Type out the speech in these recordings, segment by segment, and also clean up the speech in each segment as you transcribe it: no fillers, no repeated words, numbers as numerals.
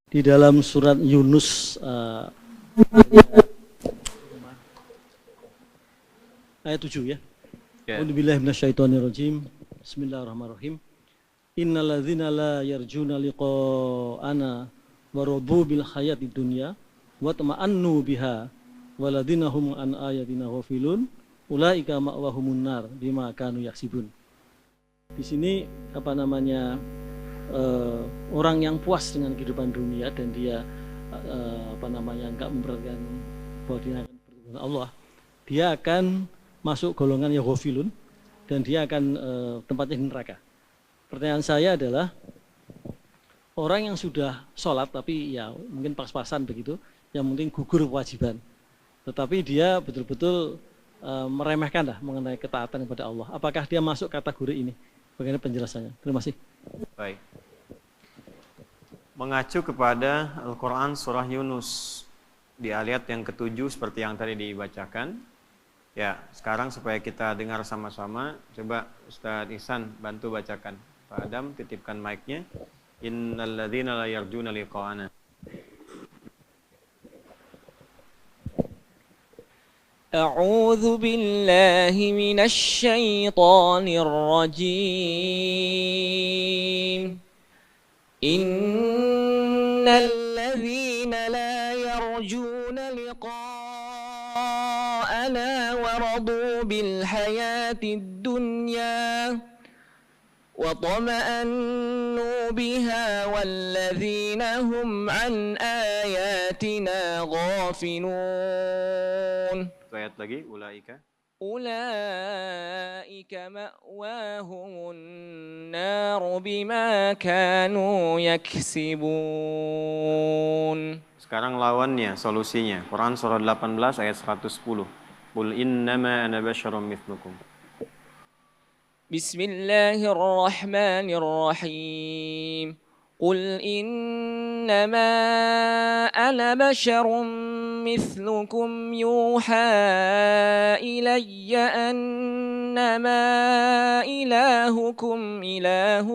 di dalam surat Yunus ayat 7 ya. A'udzubillahi minasyaitonirrajim. Bismillahirrahmanirrahim. Innalladzina la yarjuna liqa'ana wa radu bil hayatid dunya wa tama'annu biha waladzina hum an ayatina ghafilun ulaika ma'wahumun nar bima kanu yaksibun. Di sini orang yang puas dengan kehidupan dunia dan dia enggak memperhatikan bahwa dia akan bertemu dengan Allah, dia akan masuk golongan yang ghafilun dan dia akan tempatnya di neraka. Pertanyaan saya adalah orang yang sudah sholat tapi ya mungkin pas-pasan begitu, yang mungkin gugur kewajiban, tetapi dia betul-betul meremehkan mengenai ketaatan kepada Allah. Apakah dia masuk kategori ini? Bagaimana penjelasannya? Terima kasih. Baik. Mengacu kepada Al-Quran surah Yunus di ayat yang ke-7 seperti yang tadi dibacakan. Ya, sekarang supaya kita dengar sama-sama, coba Ustaz Ihsan bantu bacakan. Pak Adam titipkan mic-nya. Innalladzina la yarjuna liqa'ana. أعوذ بالله من الشيطان الرجيم إن الذين لا يرجون لقاءنا ورضوا بالحياة الدنيا وطمأنوا بها والذين هم عن آياتنا غافلون. Ayat lagi, ulaika. أولئك مأواهم النار بما كانوا يكسبون. Sekarang lawannya, solusinya. Quran surah 18 ayat 110. Qul innama ana basyarum mithlukum. Bismillahirrahmanirrahim. قل إنما أنا بشر مثلكم يوحى إلي أنما إلهكم إله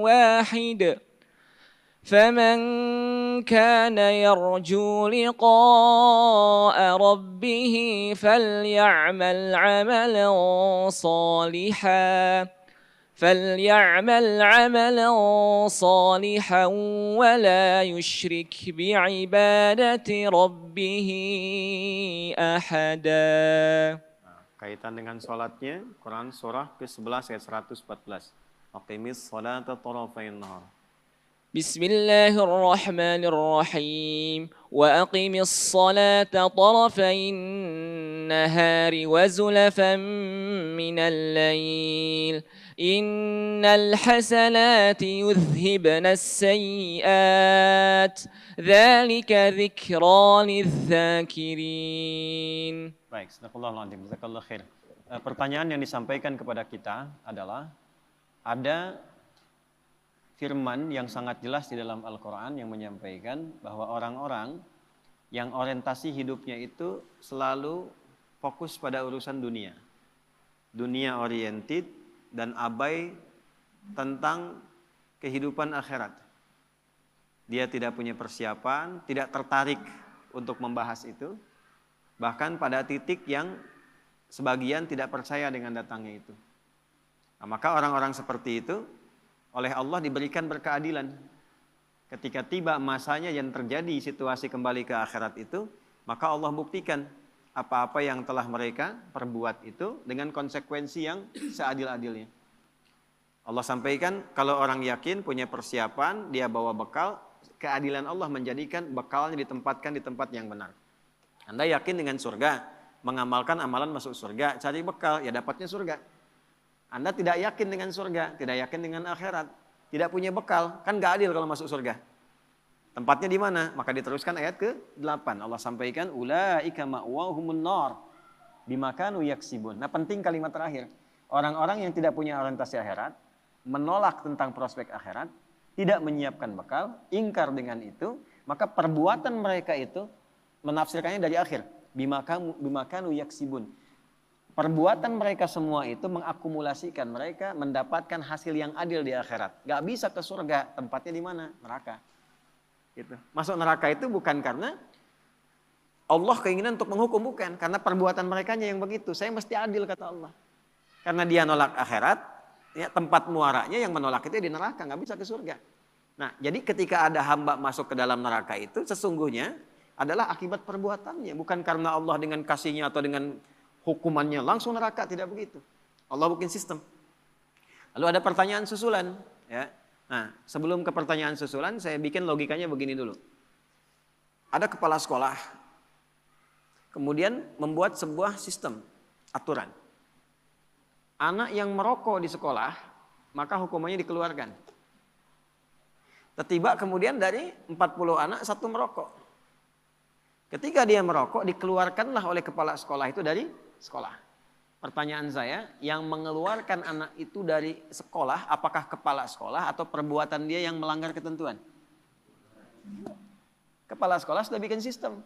واحد فمن كان يرجو لقاء ربه فليعمل عملا صالحا ولا يشرك بعبادة ربه أحدا. Kaitan dengan salatnya, Quran surah ke-11 ayat 114. Aqimis salata tarafayn nahar. بسم الله الرحمن الرحيم وأقم الصلاة طرفي النهار وزلفا من الليل إن الحسنات يذهبن السيئات ذلك ذكرى للذاكرين. Baik, Astagfirullahaladzim, jazakallah khair. Pertanyaan yang disampaikan kepada kita adalah ada firman yang sangat jelas di dalam Al-Quran yang menyampaikan bahwa orang-orang yang orientasi hidupnya itu selalu fokus pada urusan dunia. Dunia oriented dan abai tentang kehidupan akhirat. Dia tidak punya persiapan, tidak tertarik untuk membahas itu. Bahkan pada titik yang sebagian tidak percaya dengan datangnya itu. Nah, maka orang-orang seperti itu oleh Allah diberikan berkeadilan. Ketika tiba masanya yang terjadi situasi kembali ke akhirat itu, maka Allah buktikan apa-apa yang telah mereka perbuat itu dengan konsekuensi yang seadil-adilnya. Allah sampaikan kalau orang yakin punya persiapan, dia bawa bekal, keadilan Allah menjadikan bekalnya ditempatkan di tempat yang benar. Anda yakin dengan surga, mengamalkan amalan masuk surga, cari bekal, ya dapatnya surga. Anda tidak yakin dengan surga, tidak yakin dengan akhirat, tidak punya bekal, kan gak adil kalau masuk surga. Tempatnya di mana? Maka diteruskan ayat ke-8. Allah sampaikan, ulaika ma'wahumun nar bima kanu yaksibun. Nah, penting kalimat terakhir. Orang-orang yang tidak punya orientasi akhirat, menolak tentang prospek akhirat, tidak menyiapkan bekal, ingkar dengan itu, maka perbuatan mereka itu menafsirkannya dari akhir. Bima kanu yaksibun. Perbuatan mereka semua itu mengakumulasikan mereka mendapatkan hasil yang adil di akhirat. Gak bisa ke surga, tempatnya di mana? Neraka. Gitu. Masuk neraka itu bukan karena Allah keinginan untuk menghukum, bukan. Karena perbuatan merekanya yang begitu. Saya mesti adil, kata Allah. Karena dia nolak akhirat, ya, tempat muaranya yang menolak itu di neraka, nggak bisa ke surga. Nah, jadi ketika ada hamba masuk ke dalam neraka itu sesungguhnya adalah akibat perbuatannya. Bukan karena Allah dengan kasihnya atau dengan hukumannya langsung neraka, tidak begitu. Allah bikin sistem. Lalu ada pertanyaan susulan. Ya. Nah, sebelum ke pertanyaan susulan, saya bikin logikanya begini dulu. Ada kepala sekolah, kemudian membuat sebuah sistem, aturan. Anak yang merokok di sekolah, maka hukumannya dikeluarkan. Tiba kemudian dari 40 anak, 1 merokok. Ketika dia merokok, dikeluarkanlah oleh kepala sekolah itu dari sekolah. Pertanyaan saya, yang mengeluarkan anak itu dari sekolah, apakah kepala sekolah atau perbuatan dia yang melanggar ketentuan? Kepala sekolah sudah bikin sistem.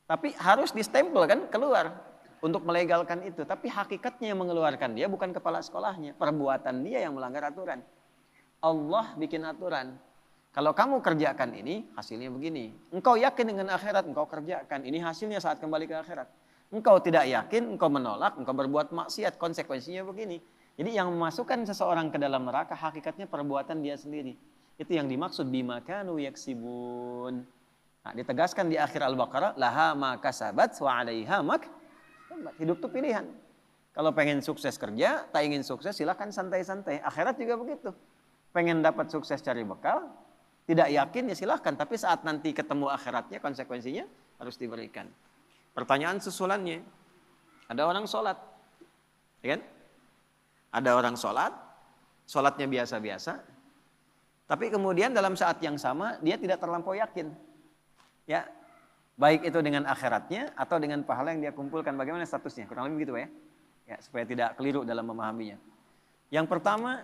Tapi harus distempel kan, keluar. Untuk melegalkan itu. Tapi hakikatnya yang mengeluarkan dia bukan kepala sekolahnya. Perbuatan dia yang melanggar aturan. Allah bikin aturan. Kalau kamu kerjakan ini, hasilnya begini. Engkau yakin dengan akhirat, engkau kerjakan. Ini hasilnya saat kembali ke akhirat. Engkau tidak yakin, engkau menolak, engkau berbuat maksiat, konsekuensinya begini. Jadi yang memasukkan seseorang ke dalam neraka, hakikatnya perbuatan dia sendiri. Itu yang dimaksud bima kanu yaksibun. Nah, ditegaskan di akhir Al-Baqarah, laha ma kasabat wa 'alaiha mak. Hidup itu pilihan. Kalau pengen sukses kerja, tak ingin sukses silahkan santai-santai. Akhirat juga begitu. Pengen dapat sukses cari bekal, tidak yakin ya silahkan. Tapi saat nanti ketemu akhiratnya, konsekuensinya harus diberikan. Pertanyaan susulannya, ada orang sholat, ya kan? Ada orang sholat, sholatnya biasa-biasa, tapi kemudian dalam saat yang sama dia tidak terlampau yakin, ya, baik itu dengan akhiratnya atau dengan pahala yang dia kumpulkan. Bagaimana statusnya? Kurang lebih begitu ya, ya, supaya tidak keliru dalam memahaminya. Yang pertama,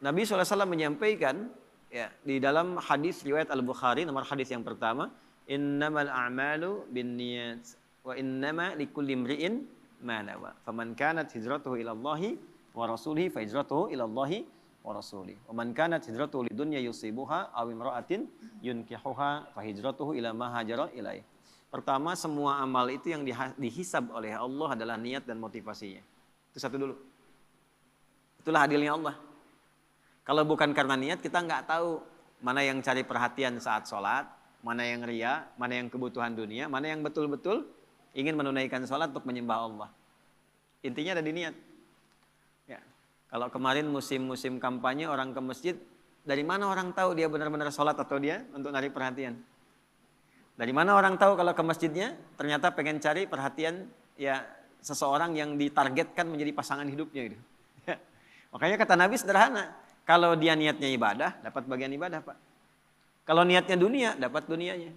Nabi SAW menyampaikan, ya, di dalam hadis riwayat Al-Bukhari nomor hadis yang pertama. Innamal a'malu binniyat wa innama likulli imri'in ma nawa. Faman kanat hijratuhu ila Allahi wa rasulihi fa hijratuhu ila Allahi wa rasulihi. Wa man kanat hijratuhu lidunya yusibuha aw imra'atin yunkihuha fa hijratuhu ila ma hajara ilaih. Pertama, semua amal itu yang dihisab oleh Allah adalah niat dan motivasinya. Itu satu dulu. Itulah adilnya Allah. Kalau bukan karena niat, kita nggak tahu mana yang cari perhatian saat sholat, mana yang ria, mana yang kebutuhan dunia, mana yang betul-betul ingin menunaikan sholat untuk menyembah Allah. Intinya ada di niat. Ya. Kalau kemarin musim-musim kampanye orang ke masjid, dari mana orang tahu dia benar-benar sholat atau dia untuk narik perhatian? Dari mana orang tahu kalau ke masjidnya ternyata pengen cari perhatian ya seseorang yang ditargetkan menjadi pasangan hidupnya gitu. Ya. Makanya kata Nabi sederhana, kalau dia niatnya ibadah, dapat bagian ibadah, Pak. Kalau niatnya dunia, dapat dunianya.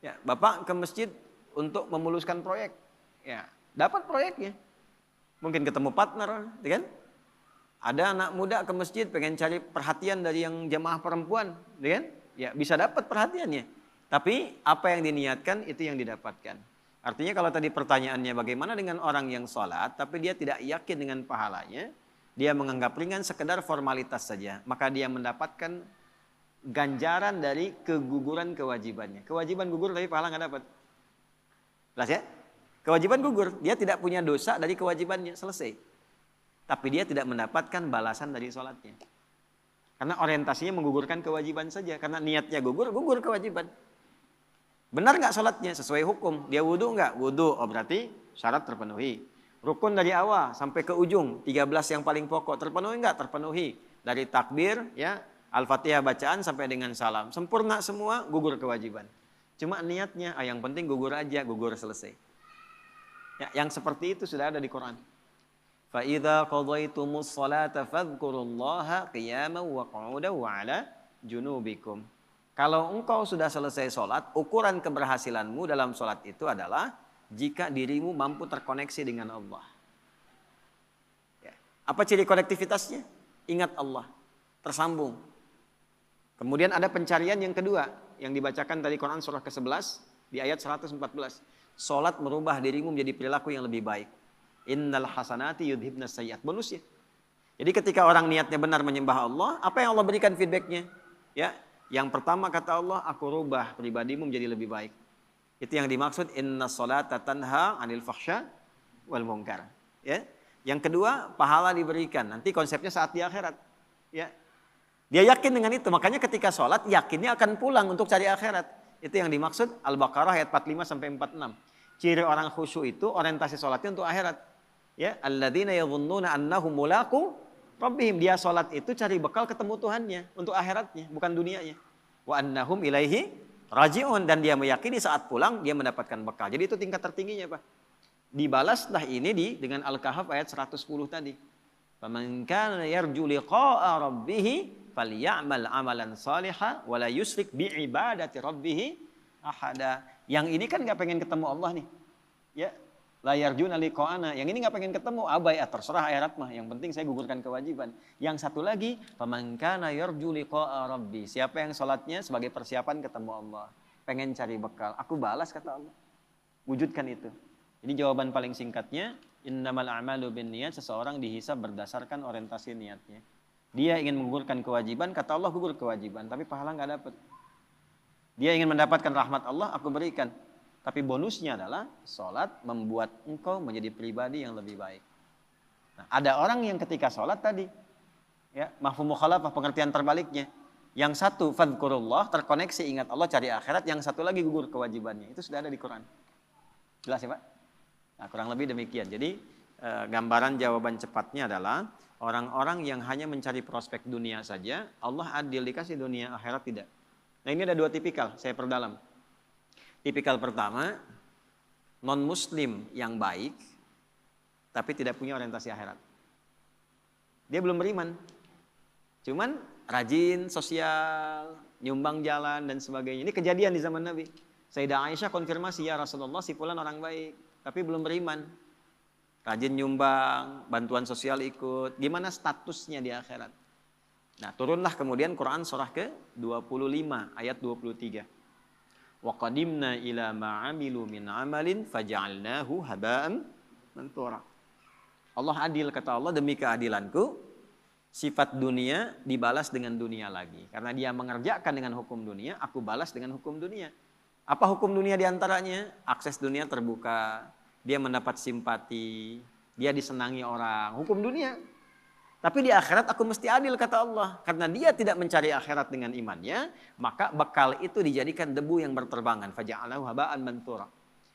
Ya, Bapak ke masjid untuk memuluskan proyek, ya, dapat proyeknya. Mungkin ketemu partner, ya kan? Ada anak muda ke masjid pengen cari perhatian dari yang jamaah perempuan, ya kan? Ya, bisa dapat perhatiannya. Tapi apa yang diniatkan itu yang didapatkan. Artinya kalau tadi pertanyaannya bagaimana dengan orang yang sholat, tapi dia tidak yakin dengan pahalanya, dia menganggap ringan sekedar formalitas saja, maka dia mendapatkan ganjaran dari keguguran kewajibannya. Kewajiban gugur tapi pahala nggak dapat. Jelas ya? Kewajiban gugur, dia tidak punya dosa dari kewajibannya, selesai. Tapi dia tidak mendapatkan balasan dari sholatnya. Karena orientasinya menggugurkan kewajiban saja. Karena niatnya gugur, gugur kewajiban. Benar nggak sholatnya? Sesuai hukum. Dia wudhu nggak? Wudhu. Oh berarti syarat terpenuhi. Rukun dari awal sampai ke ujung, 13 yang paling pokok terpenuhi nggak? Terpenuhi. Dari takbir, ya, Al-Fatihah bacaan sampai dengan salam. Sempurna semua, gugur kewajiban. Cuma niatnya, yang penting gugur aja, gugur selesai. Ya, yang seperti itu sudah ada di Quran. فَإِذَا قَضَيْتُمُ الصَّلَاةَ فَاذْكُرُوا اللَّهَ قِيَامًا وَقُعُودًا وَعَلَى جُنُوبِكُمْ. Kalau engkau sudah selesai sholat, ukuran keberhasilanmu dalam sholat itu adalah jika dirimu mampu terkoneksi dengan Allah. Ya. Apa ciri konektivitasnya? Ingat Allah, tersambung. Kemudian ada pencarian yang kedua, yang dibacakan tadi Quran surah ke-11 di ayat 114. Sholat merubah dirimu menjadi perilaku yang lebih baik. Innal hasanati yudhibnas sayyiat. Bonusnya. Jadi ketika orang niatnya benar menyembah Allah, apa yang Allah berikan feedbacknya? Ya, Yang pertama kata Allah, aku rubah pribadimu menjadi lebih baik. Itu yang dimaksud inna sholata tanha 'anil fahsya wal munkar. Ya. Yang kedua, pahala diberikan. Nanti konsepnya saat di akhirat. Ya. Dia yakin dengan itu, makanya ketika sholat yakinnya akan pulang untuk cari akhirat. Itu yang dimaksud Al-Baqarah ayat 45 sampai 46. Ciri orang khusyuk itu orientasi sholatnya untuk akhirat. Ya, alladzina yadhunnuna annahum mulaqu rabbihim. Dia sholat itu cari bekal ketemu Tuhannya untuk akhiratnya, bukan dunianya. Wa annahum ilaihi raji'un, dan dia meyakini saat pulang dia mendapatkan bekal. Jadi itu tingkat tertingginya, Pak. Dibalaslah ini dengan Al-Kahf ayat 110 tadi. Faman kana yarju liqa'a rabbih falyamal amalan shalihan wa la yusyrik bi ibadati rabbih ahada. Yang ini kan enggak pengen ketemu Allah nih. Ya, la yarjuna liqa'ana. Yang ini enggak pengen ketemu, abai, terserah akhirat mah. Yang penting saya gugurkan kewajiban. Yang satu lagi, faman kana yarju liqa'a rabbih. Siapa yang salatnya sebagai persiapan ketemu Allah, pengen cari bekal, aku balas kata Allah. Wujudkan itu. Jadi jawaban paling singkatnya, innamal a'malu binniyat, seseorang dihisab berdasarkan orientasi niatnya. Dia ingin menggugurkan kewajiban, kata Allah gugur kewajiban, tapi pahala nggak dapat. Dia ingin mendapatkan rahmat Allah, aku berikan. Tapi bonusnya adalah sholat membuat engkau menjadi pribadi yang lebih baik. Nah, ada orang yang ketika sholat tadi, ya, mafhum mukhalafah, pengertian terbaliknya. Yang satu, fadhkurullah, terkoneksi ingat Allah, cari akhirat. Yang satu lagi gugur kewajibannya. Itu sudah ada di Quran. Jelas ya Pak? Nah, kurang lebih demikian. Jadi gambaran jawaban cepatnya adalah orang-orang yang hanya mencari prospek dunia saja, Allah adil dikasih dunia, akhirat tidak. Nah, ini ada dua tipikal, saya perdalam. Tipikal pertama, non-muslim yang baik, tapi tidak punya orientasi akhirat. Dia belum beriman, cuman rajin, sosial, nyumbang jalan, dan sebagainya. Ini kejadian di zaman Nabi. Sayyidah Aisyah konfirmasi, ya Rasulullah, si fulan orang baik, tapi belum beriman. Rajin nyumbang, bantuan sosial ikut. Gimana statusnya di akhirat? Nah, turunlah kemudian Quran surah ke-25 ayat 23. Wa qadimna ila ma 'amilu min 'amalin faja'alnahu haba'an mansura. Allah adil, kata Allah, demi keadilanku sifat dunia dibalas dengan dunia lagi. Karena dia mengerjakan dengan hukum dunia, aku balas dengan hukum dunia. Apa hukum dunia diantaranya? Akses dunia terbuka, dia mendapat simpati, dia disenangi orang, hukum dunia. Tapi di akhirat aku mesti adil, kata Allah. Karena dia tidak mencari akhirat dengan imannya, maka bekal itu dijadikan debu yang berterbangan. Faja'alahu haba'an mansura.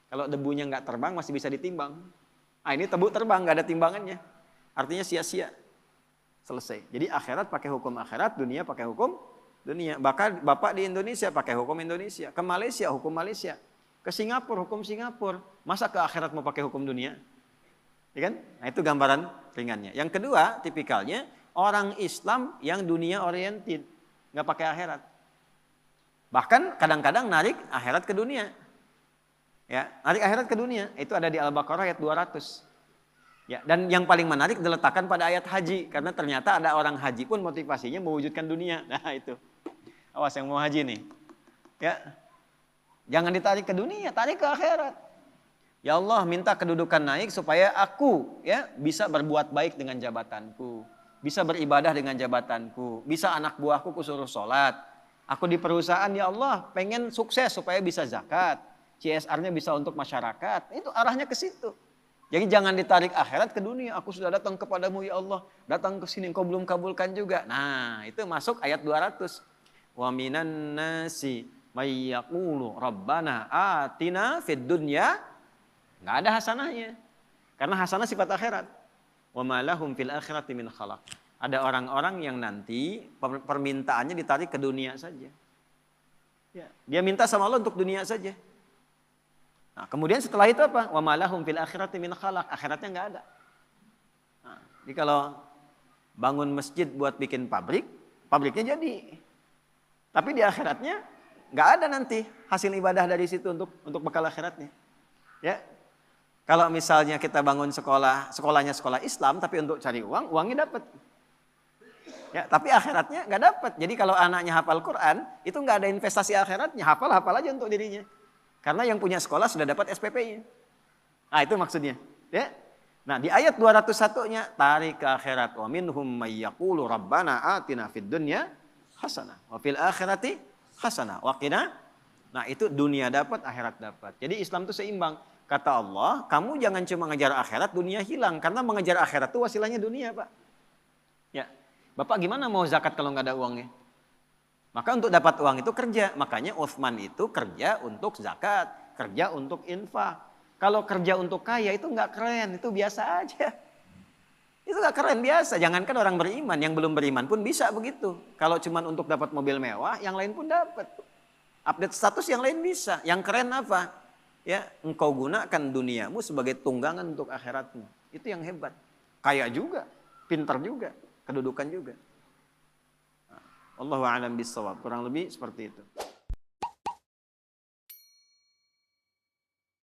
Kalau debunya nggak terbang masih bisa ditimbang. Ah, ini debu terbang, nggak ada timbangannya. Artinya sia-sia. Selesai. Jadi akhirat pakai hukum akhirat, dunia pakai hukum dunia. Bahkan Bapak di Indonesia pakai hukum Indonesia. Ke Malaysia hukum Malaysia. Ke Singapura hukum Singapura. Masa ke akhirat mau pakai hukum dunia? Ya kan? Nah, itu gambaran ringannya. Yang kedua, tipikalnya orang Islam yang dunia oriented, nggak pakai akhirat. Bahkan kadang-kadang narik akhirat ke dunia. Ya, narik akhirat ke dunia. Itu ada di Al-Baqarah ayat 200. Ya, dan yang paling menarik diletakkan pada ayat haji, karena ternyata ada orang haji pun motivasinya mewujudkan dunia. Nah, itu. Awas yang mau haji nih. Ya. Jangan ditarik ke dunia, tarik ke akhirat. Ya Allah, minta kedudukan naik supaya aku ya bisa berbuat baik dengan jabatanku, bisa beribadah dengan jabatanku, bisa anak buahku kusuruh sholat. Aku di perusahaan, ya Allah, pengen sukses supaya bisa zakat, CSR-nya bisa untuk masyarakat. Itu arahnya ke situ. Jadi jangan ditarik akhirat ke dunia. Aku sudah datang kepadamu ya Allah, datang ke sini engkau belum kabulkan juga. Nah, itu masuk ayat 200. Wa minan nasi may yaqulu rabbana atina fid dunya. Nggak ada hasanahnya. Karena hasanah sifat akhirat. Wa ma lahum fil akhirati min khalaq. Ada orang-orang yang nanti permintaannya ditarik ke dunia saja. Ya, dia minta sama Allah untuk dunia saja. Nah, kemudian setelah itu apa? Wa ma lahum fil akhirati min khalaq. Akhiratnya nggak ada. Nah, jadi kalau bangun masjid buat bikin pabrik, pabriknya jadi. Tapi di akhiratnya nggak ada nanti hasil ibadah dari situ untuk bekal akhiratnya. Ya. Kalau misalnya kita bangun sekolah, sekolahnya sekolah Islam, tapi untuk cari uang, uangnya dapat. Ya, tapi akhiratnya nggak dapat. Jadi kalau anaknya hafal Quran, itu nggak ada investasi akhiratnya, hafal aja untuk dirinya. Karena yang punya sekolah sudah dapat SPP-nya. Nah, itu maksudnya. Ya. Nah, di ayat 201-nya, tarik ke akhirat. Wa minhum may yaqulu rabbana atina fid dunya hasanah wa fil akhirati hasanah wa qina. Nah, itu dunia dapat, akhirat dapat. Jadi Islam itu seimbang. Kata Allah, kamu jangan cuma ngejar akhirat, dunia hilang. Karena mengejar akhirat itu wasilahnya dunia, Pak. Ya, Bapak gimana mau zakat kalau nggak ada uangnya? Maka untuk dapat uang itu kerja. Makanya Utsman itu kerja untuk zakat, kerja untuk infak. Kalau kerja untuk kaya itu nggak keren, itu biasa aja. Itu nggak keren, biasa. Jangankan orang beriman, yang belum beriman pun bisa begitu. Kalau cuma untuk dapat mobil mewah, yang lain pun dapat. Update status yang lain bisa. Yang keren apa? Ya, engkau gunakan duniamu sebagai tunggangan untuk akhiratmu. Itu yang hebat. Kaya juga, pintar juga, kedudukan juga. Allahu a'lam bishawab. Kurang lebih seperti itu.